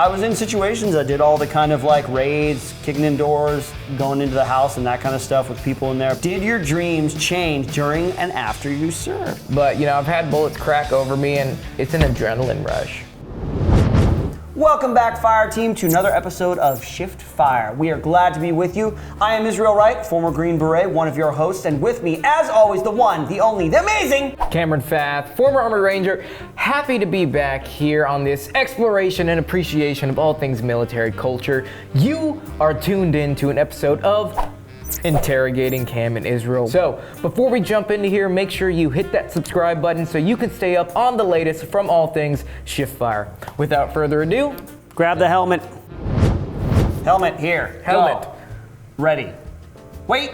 I was in situations that did all the kind of like raids, kicking in doors, going into the house and that kind of stuff with people in there. Did your dreams change during and after you served? But I've had bullets crack over me and it's an adrenaline rush. Welcome back, Fire Team, to another episode of Shift Fire. We are glad to be with you. I am Israel Wright, former Green Beret, one of your hosts, and with me, as always, the one, the only, the amazing Cameron Fath, former Army Ranger. Happy to be back here on this exploration and appreciation of all things military culture. You are tuned in to an episode of Interrogating Cam and Israel. So before we jump into here, make sure you hit that subscribe button so you can stay up on the latest from all things Shift Fire. Without further ado, grab the helmet. Helmet here. Helmet. Go. Ready. Wait.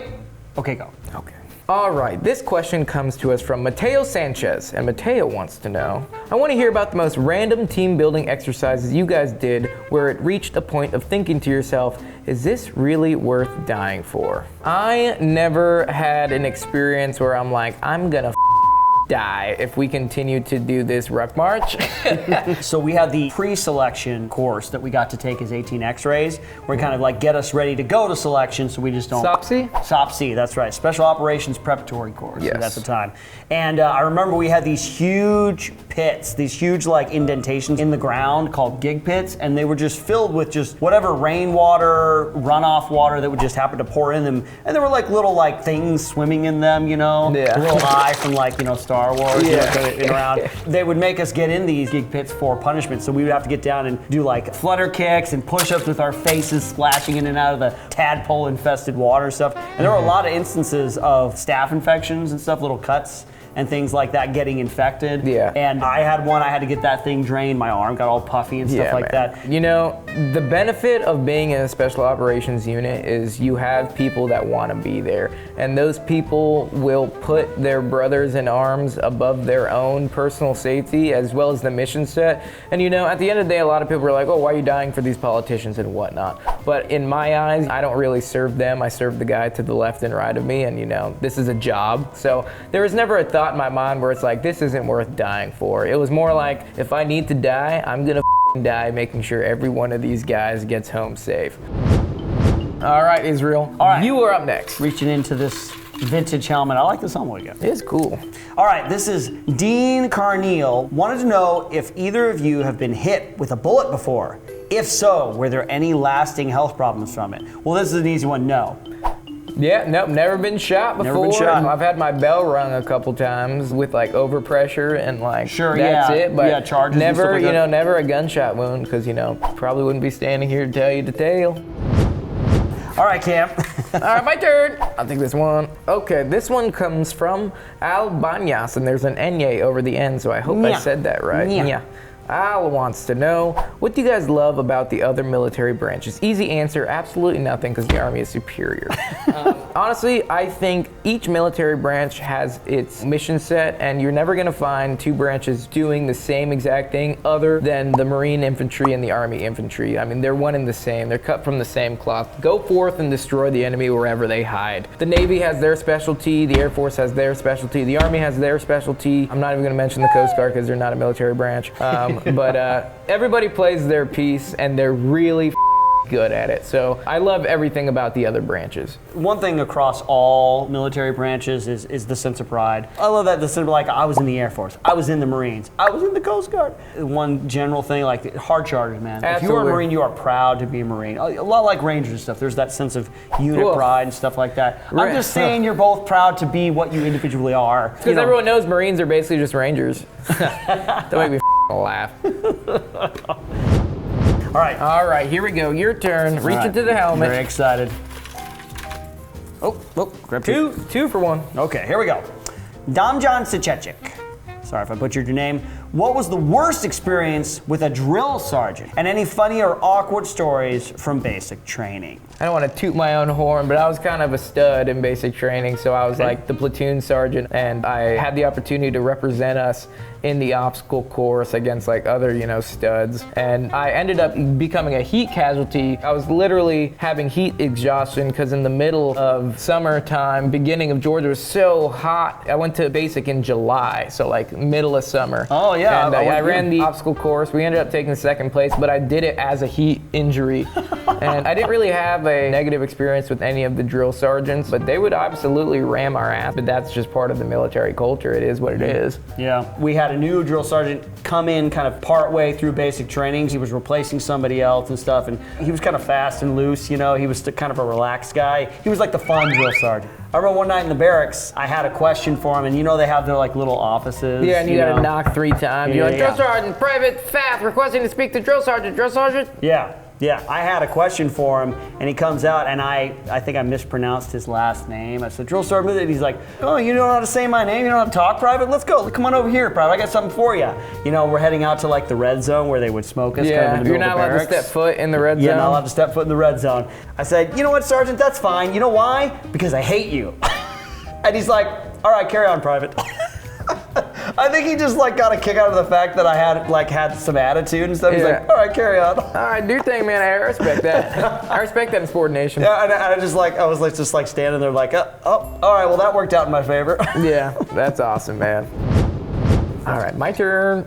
Okay, go. Okay. All right, this question comes to us from Mateo Sanchez, and Mateo wants to know, I want to hear about the most random team building exercises you guys did where it reached a point of thinking to yourself, is this really worth dying for? I never had an experience where I'm like, I'm gonna die if we continue to do this ruck march. So we had the pre-selection course that we got to take as 18 X-rays, where it kind of like get us ready to go to selection so we just don't... SOPC? SOPC, that's right. Special Operations Preparatory Course. Yes. At the time. And I remember we had these huge pits, these huge like indentations in the ground called gig pits, and they were just filled with just whatever rainwater, runoff water that would just happen to pour in them. And there were like little like things swimming in them, Yeah. A little eye from like, Star Wars, Yeah. around. They would make us get in these gig pits for punishment, so we would have to get down and do like flutter kicks and push-ups with our faces splashing in and out of the tadpole-infested water and stuff. And there were a lot of instances of staph infections and stuff, little cuts and things like that getting infected. Yeah. And I had one, I had to get that thing drained. My arm got all puffy and stuff like that. The benefit of being in a special operations unit is you have people that want to be there. And those people will put their brothers in arms above their own personal safety as well as the mission set. And at the end of the day, a lot of people are like, oh, why are you dying for these politicians and whatnot? But in my eyes, I don't really serve them. I serve the guy to the left and right of me, and this is a job. So there was never a thought in my mind where it's like, this isn't worth dying for. It was more like, if I need to die, I'm gonna die making sure every one of these guys gets home safe. All right, Israel. All right. You are up next. Reaching into this vintage helmet. I like this helmet again. It's cool. All right, this is Dean Carneal. Wanted to know if either of you have been hit with a bullet before. If so, were there any lasting health problems from it? Well, this is an easy one, no. Yeah, nope, never been shot before. Never been shot. I've had my bell rung a couple times with like overpressure and like sure, that's it. But charges never, and stuff like that. never a gunshot wound because probably wouldn't be standing here to tell you the tale. All right, Cam. All right, my turn. I'll take this one. Okay, this one comes from Al Banyas, and there's an Enye over the end, so I hope I said that right. Yeah. Al wants to know, what do you guys love about the other military branches? Easy answer, absolutely nothing, because the Army is superior. Honestly, I think each military branch has its mission set, and you're never going to find two branches doing the same exact thing other than the Marine Infantry and the Army Infantry. I mean, they're one and the same. They're cut from the same cloth. Go forth and destroy the enemy wherever they hide. The Navy has their specialty, the Air Force has their specialty, the Army has their specialty. I'm not even going to mention the Coast Guard because they're not a military branch. But everybody plays their piece, and they're really good at it. So I love everything about the other branches. One thing across all military branches is the sense of pride. I love that the sense of like, I was in the Air Force, I was in the Marines, I was in the Coast Guard. One general thing, like hard chargers, man. Absolutely. If you are a Marine, you are proud to be a Marine. A lot like Rangers and stuff. There's that sense of unit pride and stuff like that. I'm just saying you're both proud to be what you individually are. Because everyone knows Marines are basically just Rangers. Don't make me laugh. All right, here we go. Your turn. Reach into the helmet. Very excited. Oh, grab Two for one. Okay, here we go. Damjan Sechechik. Sorry if I butchered your name. What was the worst experience with a drill sergeant? And any funny or awkward stories from basic training? I don't want to toot my own horn, but I was kind of a stud in basic training, so I was like the platoon sergeant, and I had the opportunity to represent us in the obstacle course against like other, you know, studs. And I ended up becoming a heat casualty. I was literally having heat exhaustion because in the middle of summertime, beginning of Georgia was so hot. I went to basic in July, so like middle of summer. Oh yeah. And I ran the obstacle course. We ended up taking second place, but I did it as a heat injury. And I didn't really have a negative experience with any of the drill sergeants, but they would absolutely ram our ass. But that's just part of the military culture. It is what it is. Yeah. We had a new drill sergeant come in kind of part way through basic trainings. He was replacing somebody else and stuff, and he was kind of fast and loose, you know. He was kind of a relaxed guy. He was like the fun drill sergeant. I remember one night in the barracks, I had a question for him, and you know they have their like little offices. Yeah, and you gotta knock 3 times. You're like, Yeah. drill sergeant, private, fast, requesting to speak to drill sergeant, drill sergeant. Yeah. Yeah, I had a question for him, and he comes out, and I think I mispronounced his last name. I said, drill sergeant, and he's like, oh, you don't know how to say my name? You don't know how to talk, Private? Let's go. Come on over here, Private. I got something for you. You know, we're heading out to like the red zone where they would smoke us. Yeah, kind of in the you're middle not of the allowed to barracks. step foot in the red zone. Yeah, not allowed to step foot in the red zone. I said, you know what, Sergeant, that's fine. You know why? Because I hate you. And he's like, all right, carry on, Private. I think he just like got a kick out of the fact that I had some attitude and stuff. He's Yeah. like, all right, carry on. All right, do your thing, man. I respect that. I respect that insubordination. Yeah, and I was like just like standing there like, oh, all right, well that worked out in my favor. Yeah, that's awesome, man. All right, my turn.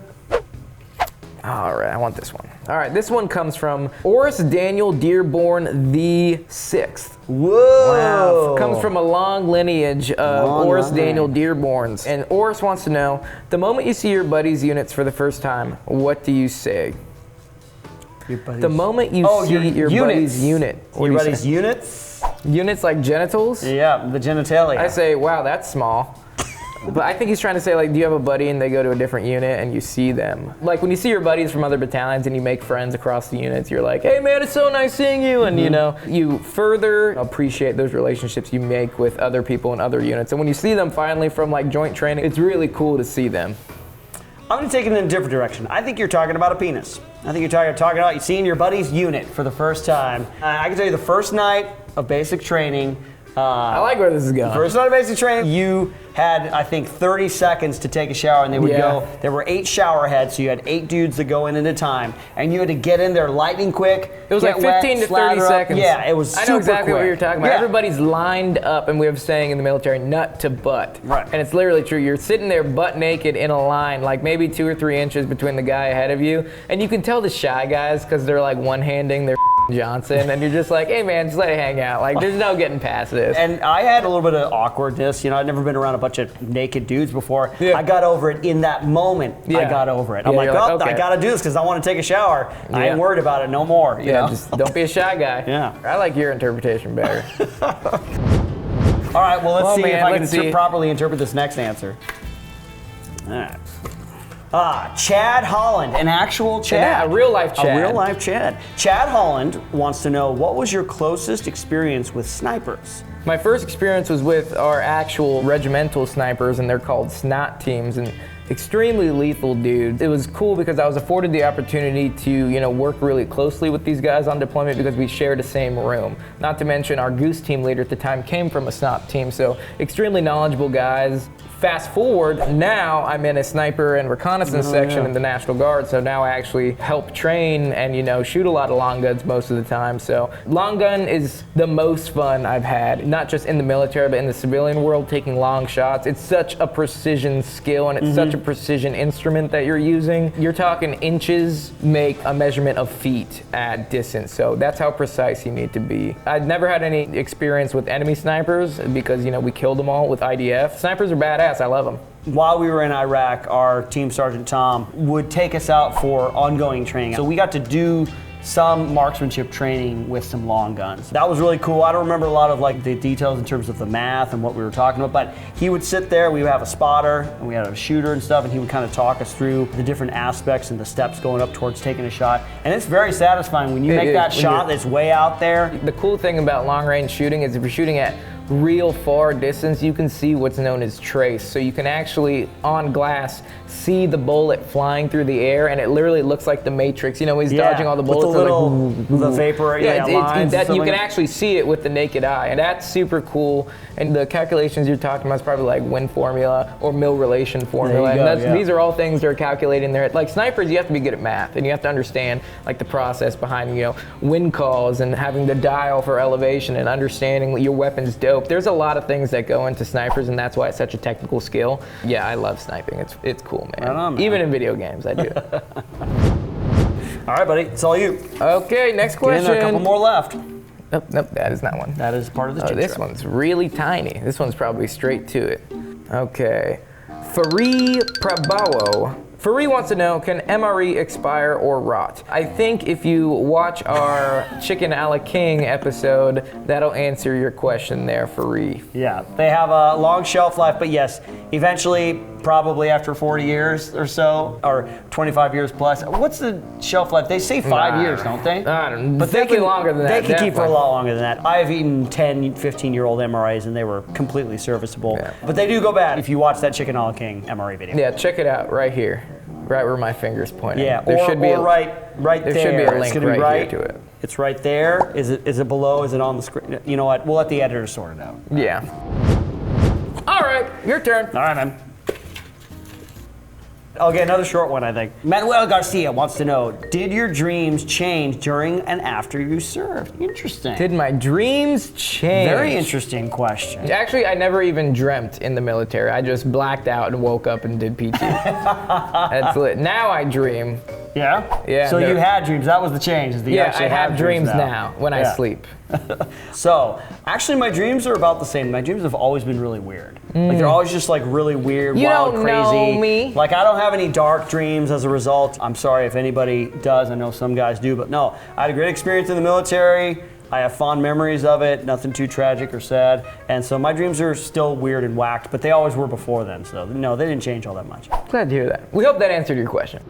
All right, I want this one. All right, this one comes from Oris Daniel Dearborn the 6th. Whoa! Wow. Comes from a long lineage of Long Oris line. Daniel Dearborns. And Oris wants to know, the moment you see your buddy's units for the first time, what do you say? The moment you see your buddy's unit. What Your do you buddy's say? units? Units like genitals? Yeah, the genitalia. I say, wow, that's small. But I think he's trying to say, like, do you have a buddy and they go to a different unit and you see them? Like, when you see your buddies from other battalions and you make friends across the units, you're like, hey, man, it's so nice seeing you. And, you know, you further appreciate those relationships you make with other people in other units. And when you see them finally from, like, joint training, it's really cool to see them. I'm going to take it in a different direction. I think you're talking about a penis. I think you're talking about you seeing your buddy's unit for the first time. I can tell you the first night of basic training. I like where this is going. First night of basic training, you had, I think, 30 seconds to take a shower, and they would go. There were 8 shower heads, so you had 8 dudes that go in at a time, and you had to get in there lightning quick. It was like 15 to 30 seconds. Yeah, it was super quick. I know exactly what you're talking about. Yeah. Everybody's lined up, and we have a saying in the military, nut to butt. Right. And it's literally true. You're sitting there butt naked in a line, like maybe 2 or 3 inches between the guy ahead of you, and you can tell the shy guys because they're like one-handing their Johnson, and you're just like, hey man, just let it hang out. Like, there's no getting past this. And I had a little bit of awkwardness. You know, I'd never been around a bunch of naked dudes before. Yeah. I got over it in that moment. Yeah. I got over it. Yeah, I'm like, you're like, oh, okay. I got to do this because I want to take a shower. I Yeah. ain't worried about it no more. You know? Just don't be a shy guy. Yeah. I like your interpretation better. All right, well, let's see man, if I let's see. can properly interpret this next answer. All right. Chad Holland, an actual Chad. A real life Chad. A real life Chad. Chad Holland wants to know, what was your closest experience with snipers? My first experience was with our actual regimental snipers, and they're called SNOT teams, and extremely lethal dudes. It was cool because I was afforded the opportunity to, you know, work really closely with these guys on deployment because we shared the same room. Not to mention our Goose team leader at the time came from a SNOT team, so extremely knowledgeable guys. Fast forward, now I'm in a sniper and reconnaissance section in the National Guard, so now I actually help train and, you know, shoot a lot of long guns most of the time. So long gun is the most fun I've had, not just in the military, but in the civilian world, taking long shots. It's such a precision skill, and it's such a precision instrument that you're using. You're talking inches make a measurement of feet at distance, so that's how precise you need to be. I'd never had any experience with enemy snipers because, you know, we killed them all with IDF. Snipers are badass. I love them. While we were in Iraq, our Team Sergeant Tom would take us out for ongoing training. So we got to do some marksmanship training with some long guns. That was really cool. I don't remember a lot of like the details in terms of the math and what we were talking about, but he would sit there, we would have a spotter, and we had a shooter and stuff, and he would kind of talk us through the different aspects and the steps going up towards taking a shot. And it's very satisfying when you make that shot that's way out there. The cool thing about long range shooting is if you're shooting at real far distance, you can see what's known as trace. So you can actually, on glass, see the bullet flying through the air, and it literally looks like the Matrix. You know, he's dodging all the bullets. With the vapor, lines that you can actually see it with the naked eye, and that's super cool. And the calculations you're talking about is probably like wind formula or mill relation formula. These are all things that are calculated in there. Like snipers, you have to be good at math, and you have to understand like the process behind, you know, wind calls and having the dial for elevation and understanding your weapon's dope. There's a lot of things that go into snipers, and that's why it's such a technical skill. Yeah, I love sniping. It's cool, man. Right on, man. Even in video games, I do. All right, buddy, it's all you. Okay, next question. Get in, a couple more left. Nope, that is not one. That is part of the this one's really tiny. This one's probably straight to it. Okay. Fari Prabao. Fari wants to know, can MRE expire or rot? I think if you watch our Chicken a la King episode, that'll answer your question there, Fari. Yeah, they have a long shelf life, but yes, eventually, probably after 40 years or so, or 25 years plus. What's the shelf life? They say 5 years, don't they? I don't know. But they can longer than that. They can keep for a lot longer than that. I've eaten 10, 15-year-old MRAs, and they were completely serviceable. Yeah. But they do go bad if you watch that Chicken a la King MRA video. Yeah, check it out right here. Right where my finger's pointing. Yeah, there should be right there. There should be a link right here to it. It's right there. Is it below? Is it on the screen? You know what? We'll let the editor sort it out. Yeah. All right, your turn. All right, man. Okay, another short one, I think. Manuel Garcia wants to know, did your dreams change during and after you served? Interesting. Did my dreams change? Very interesting question. Actually, I never even dreamt in the military. I just blacked out and woke up and did PT. That's lit. Now I dream. Yeah? Yeah. So you had dreams. That was the change. Is that you actually I have dreams now when I sleep. So, actually, my dreams are about the same. My dreams have always been really weird. Like, they're always just like really weird, wild, crazy. Know me. Like, I don't have any dark dreams as a result. I'm sorry if anybody does. I know some guys do, but no. I had a great experience in the military. I have fond memories of it, nothing too tragic or sad. And so my dreams are still weird and whacked, but they always were before then. So, no, they didn't change all that much. Glad to hear that. We hope that answered your question.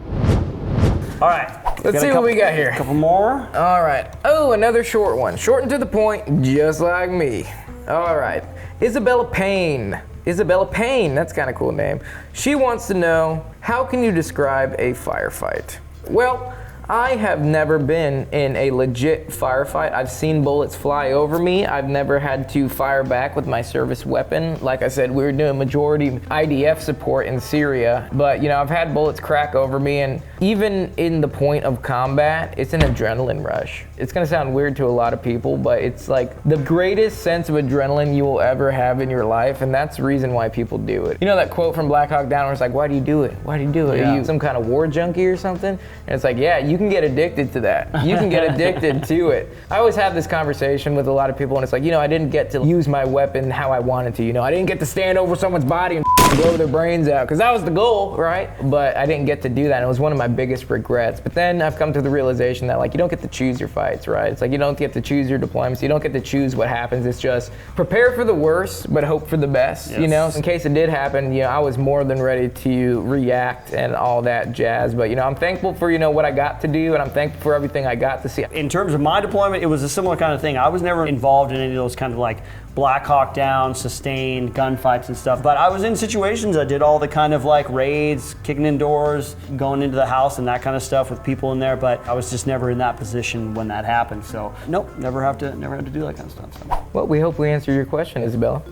All right. Let's see what we got here. A couple more. All right. Oh, another short one. Short and to the point, just like me. All right. Isabella Payne. Isabella Payne, that's kind of a cool name. She wants to know, how can you describe a firefight? Well, I have never been in a legit firefight. I've seen bullets fly over me. I've never had to fire back with my service weapon. Like I said, we were doing majority IDF support in Syria, but you know, I've had bullets crack over me, and even in the point of combat, it's an adrenaline rush. It's gonna sound weird to a lot of people, but it's like the greatest sense of adrenaline you will ever have in your life, and that's the reason why people do it. You know that quote from Black Hawk Down where it's like, why do you do it? Why do you do it? Yeah. Are you some kind of war junkie or something? And it's like, yeah, you can get addicted to that. You can get addicted to it. I always have this conversation with a lot of people, and it's like, you know, I didn't get to use my weapon how I wanted to. You know, I didn't get to stand over someone's body and blow their brains out, because that was the goal, right? But I didn't get to do that, and it was one of my biggest regrets. But then I've come to the realization that, like, you don't get to choose your fights, right? It's like you don't get to choose your deployments. You don't get to choose what happens. It's just prepare for the worst, but hope for the best. Yes. You know, in case it did happen, you know, I was more than ready to react and all that jazz. But you know, I'm thankful for, you know, what I got to do, and I'm thankful for everything I got to see. In terms of my deployment, it was a similar kind of thing. I was never involved in any of those kind of like Black Hawk Down, sustained gunfights and stuff, but I was in situations. I did all the kind of like raids, kicking in doors, going into the house and that kind of stuff with people in there, but I was just never in that position when that happened. So nope, never had to do that kind of stuff. So. Well, we hope we answered your question, Isabella.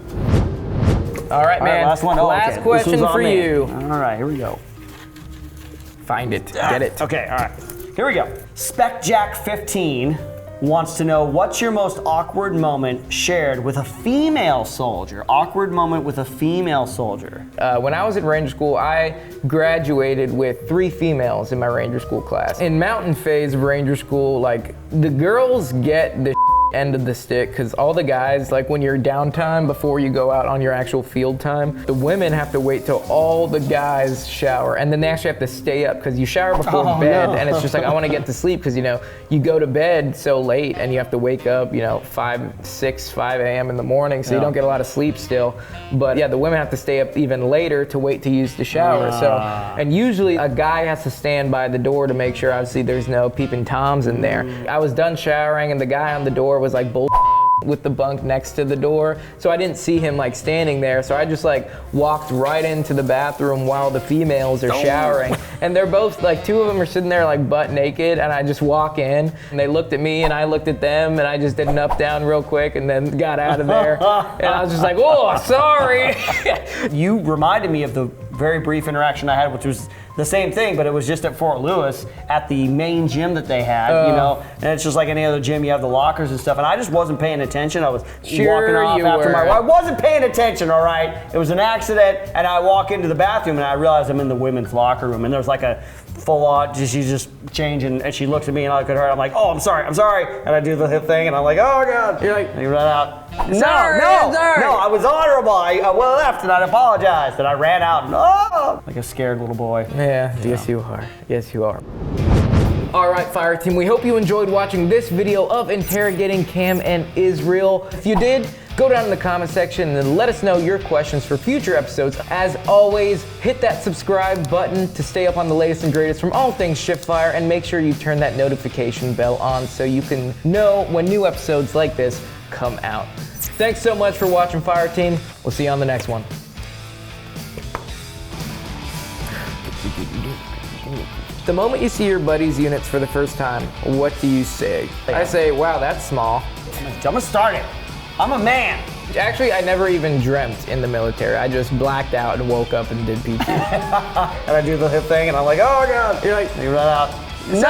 All right, man. Last one. Last question for you. All right, here we go. Find it. Get it. Okay, all right. Here we go. Spec Jack 15 wants to know, what's your most awkward moment shared with a female soldier? Awkward moment with a female soldier. When I was in Ranger School, I graduated with 3 females in my Ranger School class. In mountain phase of Ranger School, like, the girls get the end of the stick, because all the guys, like when you're downtime before you go out on your actual field time, the women have to wait till all the guys shower, and then they actually have to stay up because you shower before bed. And it's just like, I want to get to sleep, because you know, you go to bed so late and you have to wake up, you know, 5 a.m. in the morning, so you don't get a lot of sleep still. But yeah, the women have to stay up even later to wait to use the shower. So, and usually a guy has to stand by the door to make sure obviously there's no peeping toms in there. I was done showering and the guy on the door was like, bull, with the bunk next to the door, so I didn't see him like standing there, so I just like walked right into the bathroom while the females are showering, and they're both like, two of them are sitting there like butt naked, and I just walk in and they looked at me and I looked at them, and I just did an up down real quick and then got out of there, and I was just like, oh, sorry. You reminded me of the very brief interaction I had, which was the same thing, but it was just at Fort Lewis at the main gym that they had, you know, and it's just like any other gym, you have the lockers and stuff, and I just wasn't paying attention. I was walking off after I wasn't paying attention, all right? It was an accident, and I walk into the bathroom and I realize I'm in the women's locker room, and there's like a full-on, she's just changing, and she looks at me and I look at her, I'm like, oh, I'm sorry, and I do the hip thing, and I'm like, oh my God. You're like, and you run out. No, I was honorable. I well left, and I apologized, and I ran out, and like a scared little boy. Yeah, yes you are. Yes you are. All right, Fire Team, we hope you enjoyed watching this video of interrogating Cam and Israel. If you did, go down in the comment section and let us know your questions for future episodes. As always, hit that subscribe button to stay up on the latest and greatest from all things Shipfire, and make sure you turn that notification bell on so you can know when new episodes like this come out. Thanks so much for watching, Fire Team. We'll see you on the next one. The moment you see your buddy's units for the first time, what do you say? I say, wow, that's small. I'm gonna start it. I'm a man. Actually, I never even dreamt in the military. I just blacked out and woke up and did PT. And I do the hip thing, and I'm like, oh God. You're like, you run out. No.